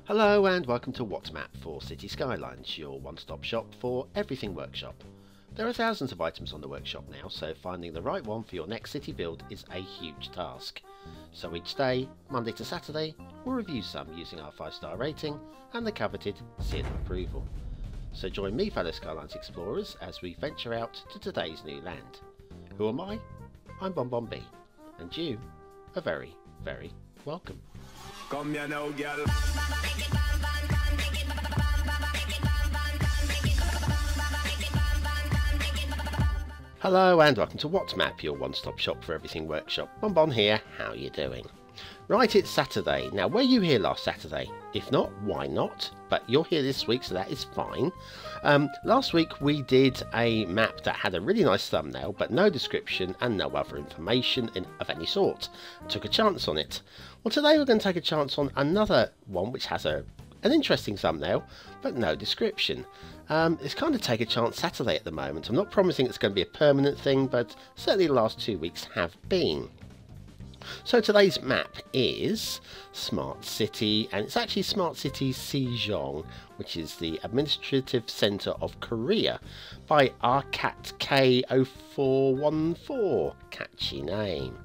Hello and welcome to What's Map for Cities Skylines, your one-stop shop for everything workshop. There are thousands of items on the workshop now, so finding the right one for your next city build is a huge task. So each day, Monday to Saturday, we'll review some using our 5-star rating and the coveted seal of approval. So join me, fellow Skylines explorers, as we venture out to today's new land. Who am I? I'm BonBonB, and you are very, very welcome. Come here now, girl. Hello and welcome to What's Map, your one-stop shop for everything workshop. BonBon here, how you doing? Right, it's Saturday. Now, were you here last Saturday? If not, why not? But you're here this week, so that is fine. Last week we did a map that had a really nice thumbnail, but no description and no other information of any sort. Took a chance on it. Well, today we're going to take a chance on another one which has an interesting thumbnail, but no description. It's kind of take a chance Saturday at the moment. I'm not promising it's going to be a permanent thing, but certainly the last 2 weeks have been. So today's map is Smart City, and it's actually Smart City Sejong, which is the administrative centre of Korea, by RCAT-K0414. Catchy name.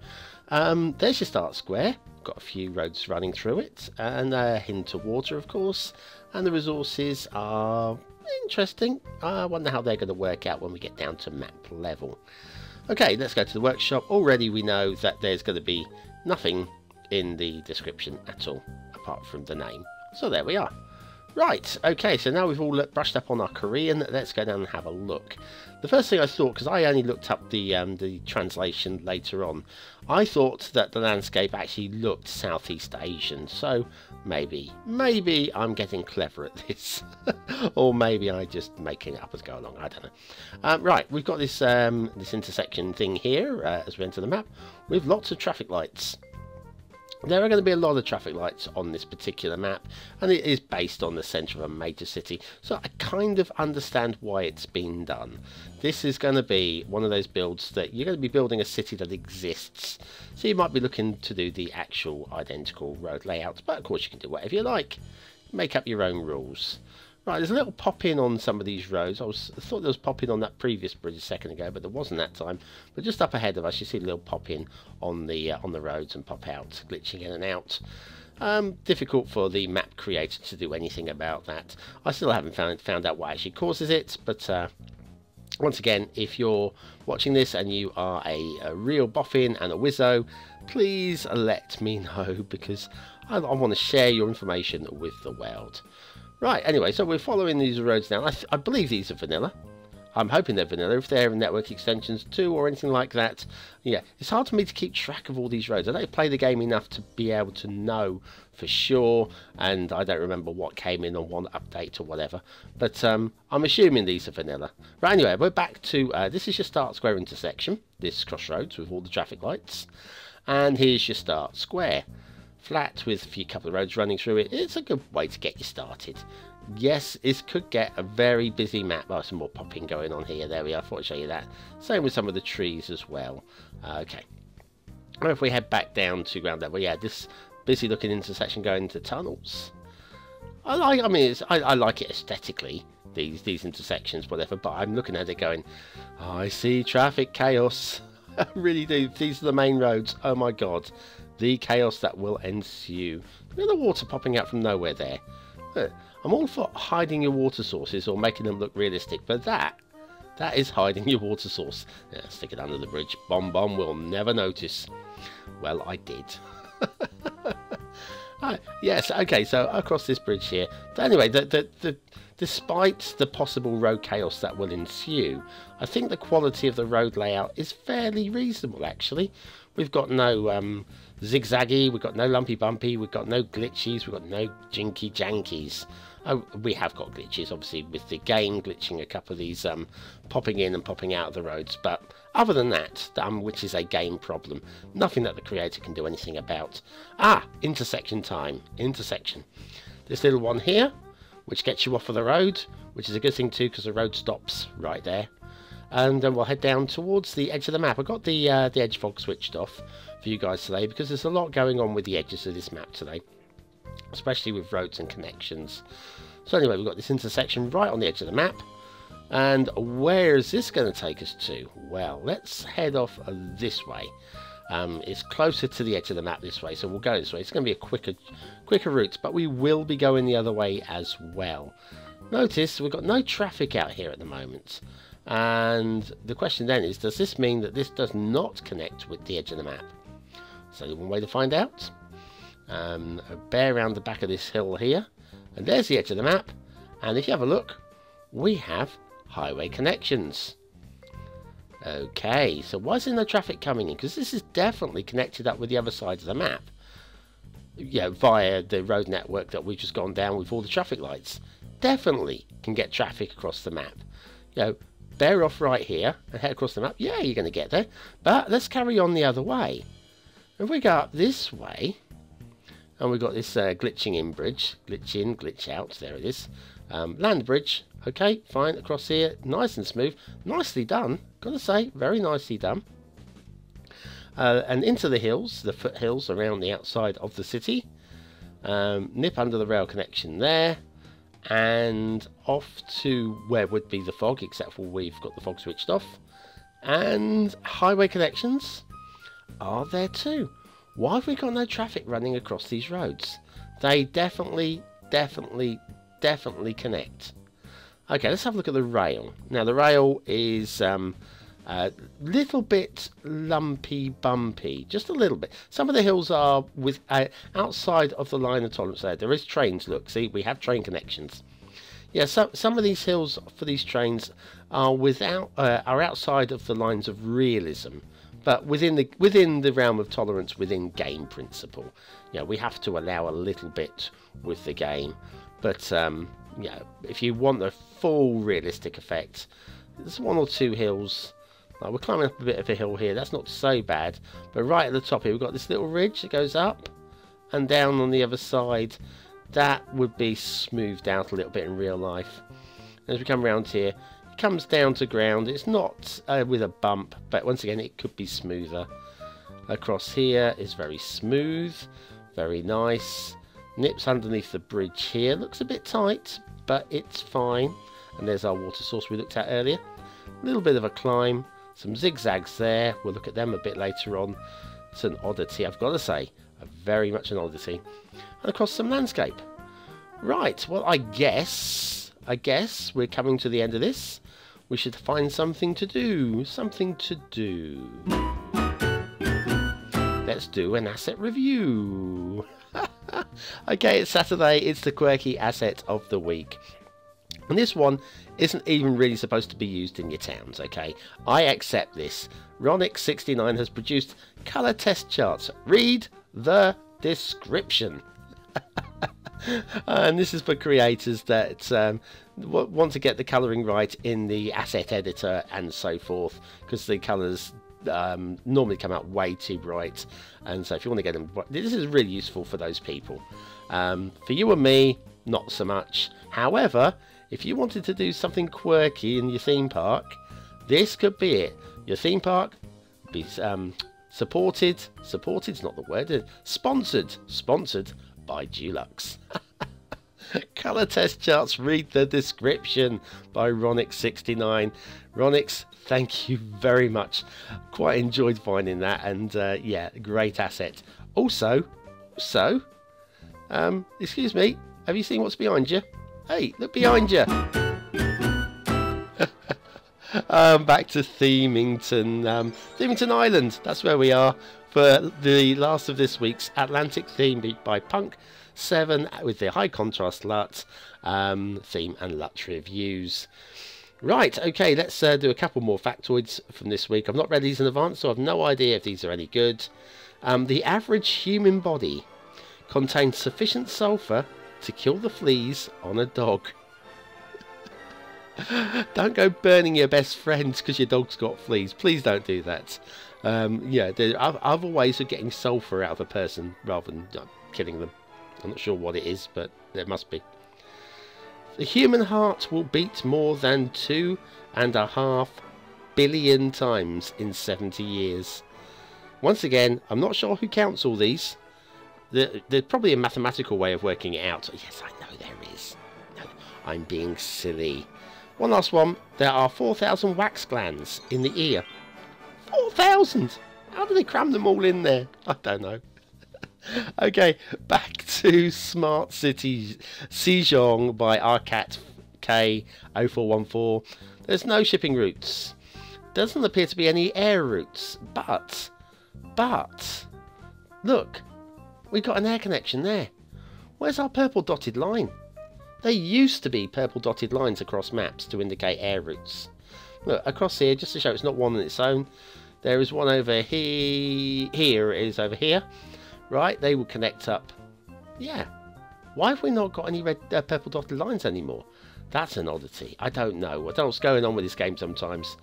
There's your start square. Got a few roads running through it, and a hint of water, of course, and the resources are interesting. I wonder how they're going to work out when we get down to map level. Okay, let's go to the workshop. Already we know that there's going to be nothing in the description at all, apart from the name. So there we are. Right, okay, so now we've all brushed up on our Korean, let's go down and have a look. The first thing I thought, because I only looked up the translation later on, I thought that the landscape actually looked Southeast Asian, so maybe I'm getting clever at this. Or maybe I'm just making it up as I go along, I don't know. Right, we've got this, this intersection thing here, as we enter the map, with lots of traffic lights. There are going to be a lot of traffic lights on this particular map, and it is based on the centre of a major city, so I kind of understand why it's been done. This is going to be one of those builds that you're going to be building a city that exists, so you might be looking to do the actual identical road layouts, but of course you can do whatever you like. Make up your own rules. Right, there's a little pop-in on some of these roads. I thought there was pop-in on that previous bridge a second ago, but there wasn't that time. But just up ahead of us, you see a little pop-in on the roads and pop-out, glitching in and out. Difficult for the map creator to do anything about that. I still haven't found out what actually causes it, but once again, if you're watching this and you are a real boffin and a wizzo, please let me know, because I want to share your information with the world. Right, anyway, so we're following these roads now. I believe these are vanilla. I'm hoping they're vanilla. If they're network extensions too or anything like that, yeah, it's hard for me to keep track of all these roads. I don't play the game enough to be able to know for sure, and I don't remember what came in on one update or whatever. But I'm assuming these are vanilla. Right, anyway, we're back to, this is your start square intersection, this crossroads with all the traffic lights. And here's your start square. Flat with a few couple of roads running through it. It's a good way to get you started. Yes, it could get a very busy map. Oh, some more popping going on here. There we are. I thought I'd show you that. Same with some of the trees as well. Okay. Well, if we head back down to ground level, yeah, this busy looking intersection going into tunnels. I like it aesthetically, these intersections, whatever, but I'm looking at it going, oh, I see traffic chaos. I really do. These are the main roads. Oh my god. The chaos that will ensue. Look at the water popping out from nowhere there. Look, I'm all for hiding your water sources or making them look realistic, but that is hiding your water source. Yeah, stick it under the bridge. BonBon will never notice. Well, I did. Yes, okay, so across this bridge here. But anyway, despite the possible road chaos that will ensue, I think the quality of the road layout is fairly reasonable, actually. We've got no zigzaggy, we've got no lumpy bumpy, we've got no glitchies, we've got no jinky jankies. Oh, we have got glitches, obviously, with the game glitching a couple of these popping in and popping out of the roads. But other than that, which is a game problem, nothing that the creator can do anything about. Ah, intersection time. Intersection. This little one here, which gets you off of the road, which is a good thing too, because the road stops right there. And then we'll head down towards the edge of the map. I've got the edge fog switched off for you guys today, because there's a lot going on with the edges of this map today. especially with roads and connections. So anyway, we've got this intersection right on the edge of the map. And where is this going to take us to? Well, let's head off this way. It's closer to the edge of the map this way, so we'll go this way. It's going to be a quicker route, but we will be going the other way as well. Notice we've got no traffic out here at the moment. And the question then is, does this mean that this does not connect with the edge of the map? So one way to find out. Bear around the back of this hill here. And there's the edge of the map. And if you have a look, we have highway connections. Okay, so why is there no traffic coming in? Because this is definitely connected up with the other side of the map. Yeah, via the road network that we've just gone down with all the traffic lights. Definitely can get traffic across the map. You know, bear off right here and head across the map. Yeah, you're going to get there. But let's carry on the other way. If we go up this way, and we've got this glitching in bridge. Glitch in, glitch out. There it is. Land bridge. Okay, fine. Across here. Nice and smooth. Nicely done. Gotta say, very nicely done. And into the hills. The foothills around the outside of the city. Nip under the rail connection there. And off to where would be the fog, except for we've got the fog switched off. And highway connections are there too. Why have we got no traffic running across these roads? They definitely connect. Okay, let's have a look at the rail. Now the rail is a little bit lumpy, bumpy, just a little bit. Some of the hills are with outside of the line of tolerance there. There is trains, look, see, we have train connections. Yeah, some of these hills for these trains are are outside of the lines of realism. But within the realm of tolerance, within game principle, yeah, we have to allow a little bit with the game. But yeah, if you want the full realistic effect, there's one or two hills. We're climbing up a bit of a hill here. That's not so bad. But right at the top here, we've got this little ridge that goes up and down on the other side. That would be smoothed out a little bit in real life. As we come around here, it comes down to ground. It's not with a bump, but once again, it could be smoother. Across here is very smooth, very nice. Nips underneath the bridge here. Looks a bit tight, but it's fine. And there's our water source we looked at earlier. A little bit of a climb. Some zigzags there. We'll look at them a bit later on. It's an oddity, I've got to say. Very much an oddity. And across some landscape. Right, well, I guess we're coming to the end of this. We should find something to do. Something to do. Let's do an asset review. Okay, it's Saturday. It's the Quirky asset of the week. And this one isn't even really supposed to be used in your towns, okay? I accept this. Ronix69 has produced colour test charts. Read the description. And this is for creators that want to get the colouring right in the asset editor and so forth, because the colours normally come out way too bright, and so if you want to get them, this is really useful for those people. For you and me, not so much. However, if you wanted to do something quirky in your theme park, this could be it. Your theme park be supported's not the word, sponsored by Dulux. Colour test charts, read the description by Ronix69. Ronix, thank you very much. Quite enjoyed finding that, and yeah, great asset. Also, excuse me, have you seen what's behind you? Hey, look behind you. Back to Themington, Themington Island. That's where we are for the last of this week's Atlantic theme beat by Punk 7 with the high contrast LUT theme and LUT reviews. Right, okay, let's do a couple more factoids from this week. I've not read these in advance, so I've no idea if these are any good. The average human body contains sufficient sulphur to kill the fleas on a dog. Don't go burning your best friends because your dog's got fleas. Please don't do that. Yeah, there are other ways of getting sulphur out of a person rather than killing them. I'm not sure what it is, but there must be. The human heart will beat more than 2.5 billion times in 70 years. Once again, I'm not sure who counts all these. There's probably a mathematical way of working it out. Yes, I know there is. No, I'm being silly. One last one. There are 4,000 wax glands in the ear. 4,000! How do they cram them all in there? I don't know. Okay, back to Smart Cities Sejong by Arcat K0414. There's no shipping routes. Doesn't appear to be any air routes. But, look, we've got an air connection there. Where's our purple dotted line? There used to be purple dotted lines across maps to indicate air routes. Look, across here, just to show it's not one on its own, there is one over here. Here it is over here. Right, they will connect up. Yeah. Why have we not got any red purple dotted lines anymore? That's an oddity. I don't know. I don't know what's going on with this game sometimes.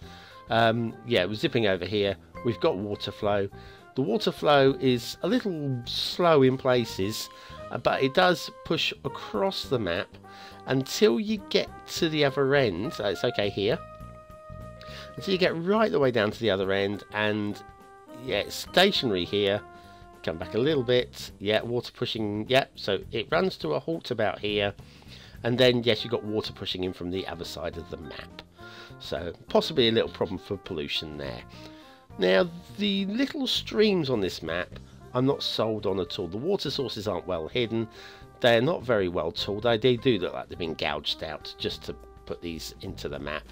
Yeah, we're zipping over here. We've got water flow. The water flow is a little slow in places, but it does push across the map until you get to the other end. It's okay here. Until you get right the way down to the other end, and yeah, it's stationary here. Come back a little bit. Yeah, water pushing. Yeah, so it runs to a halt about here, and then yes, you've got water pushing in from the other side of the map. So possibly a little problem for pollution there. Now, the little streams on this map I'm not sold on at all. The water sources aren't well hidden. They're not very well tooled. They do look like they've been gouged out just to put these into the map.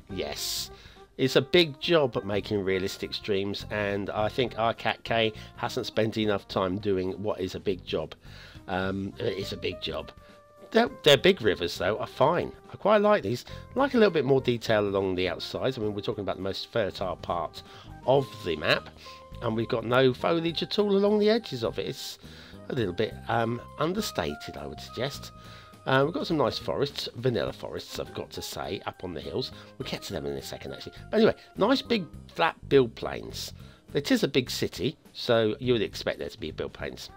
Yes, it's a big job at making realistic streams, and I think Arcat K hasn't spent enough time doing what is a big job. It's a big job. Their big rivers, though, are fine. I quite like these. I like a little bit more detail along the outsides. I mean, we're talking about the most fertile part of the map, and we've got no foliage at all along the edges of it. It's a little bit understated, I would suggest. We've got some nice forests, vanilla forests, I've got to say, up on the hills. We'll get to them in a second, actually. But anyway, nice big flat build plains. It is a big city, so you would expect there to be build plains.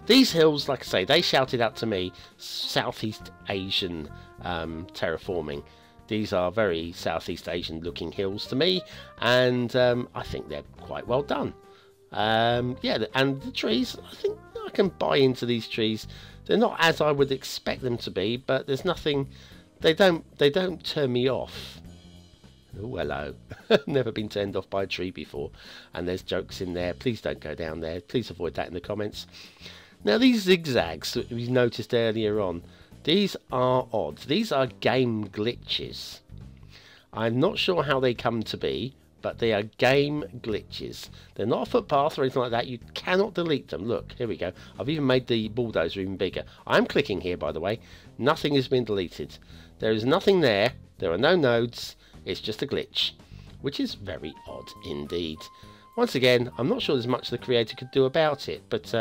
These hills, like I say, they shouted out to me Southeast Asian terraforming. These are very Southeast Asian looking hills to me, and I think they're quite well done. Yeah, and the trees, I think I can buy into these trees. They're not as I would expect them to be, but there's nothing, they don't turn me off. Oh, hello. Never been turned off by a tree before. And there's jokes in there. Please don't go down there. Please avoid that in the comments. Now, these zigzags that we noticed earlier on, these are odd. These are game glitches. I'm not sure how they come to be, but they are game glitches. They're not a footpath or anything like that. You cannot delete them. Look, here we go. I've even made the bulldozer even bigger. I'm clicking here, by the way. Nothing has been deleted. There is nothing there. There are no nodes. It's just a glitch, which is very odd indeed. Once again, I'm not sure there's much the creator could do about it, but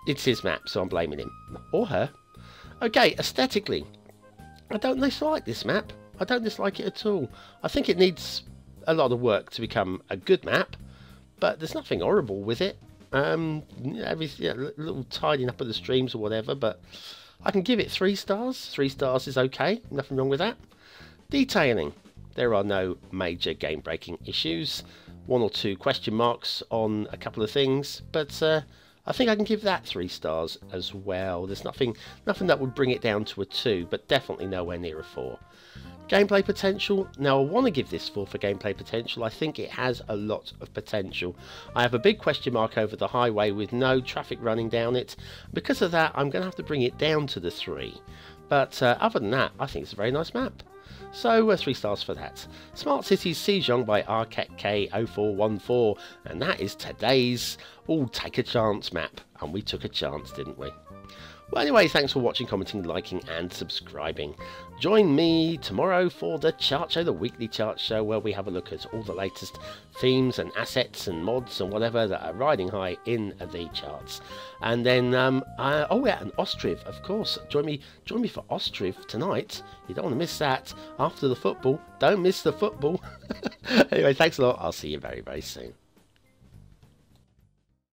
it's his map, so I'm blaming him. Or her. Okay, aesthetically, I don't dislike this map. I don't dislike it at all. I think it needs a lot of work to become a good map, but there's nothing horrible with it. A little tidying up of the streams or whatever, but I can give it 3 stars. 3 stars is okay. Nothing wrong with that. Detailing. There are no major game-breaking issues. 1 or 2 question marks on a couple of things, but I think I can give that 3 stars as well. There's nothing that would bring it down to a 2, but definitely nowhere near a 4. Gameplay potential. Now, I want to give this 4 for gameplay potential. I think it has a lot of potential. I have a big question mark over the highway with no traffic running down it. Because of that, I'm going to have to bring it down to the 3. But other than that, I think it's a very nice map. So 3 stars for that. Smart Cities Sejong by Arcat K0414, and that is today's Take a Chance map. And we took a chance, didn't we? Well, anyway, thanks for watching, commenting, liking and subscribing. Join me tomorrow for the chart show, the weekly chart show, where we have a look at all the latest themes and assets and mods and whatever that are riding high in the charts. And then, oh yeah, and Ostriv, of course. Join me for Ostriv tonight. You don't want to miss that. After the football, don't miss the football. Anyway, thanks a lot. I'll see you very, very soon.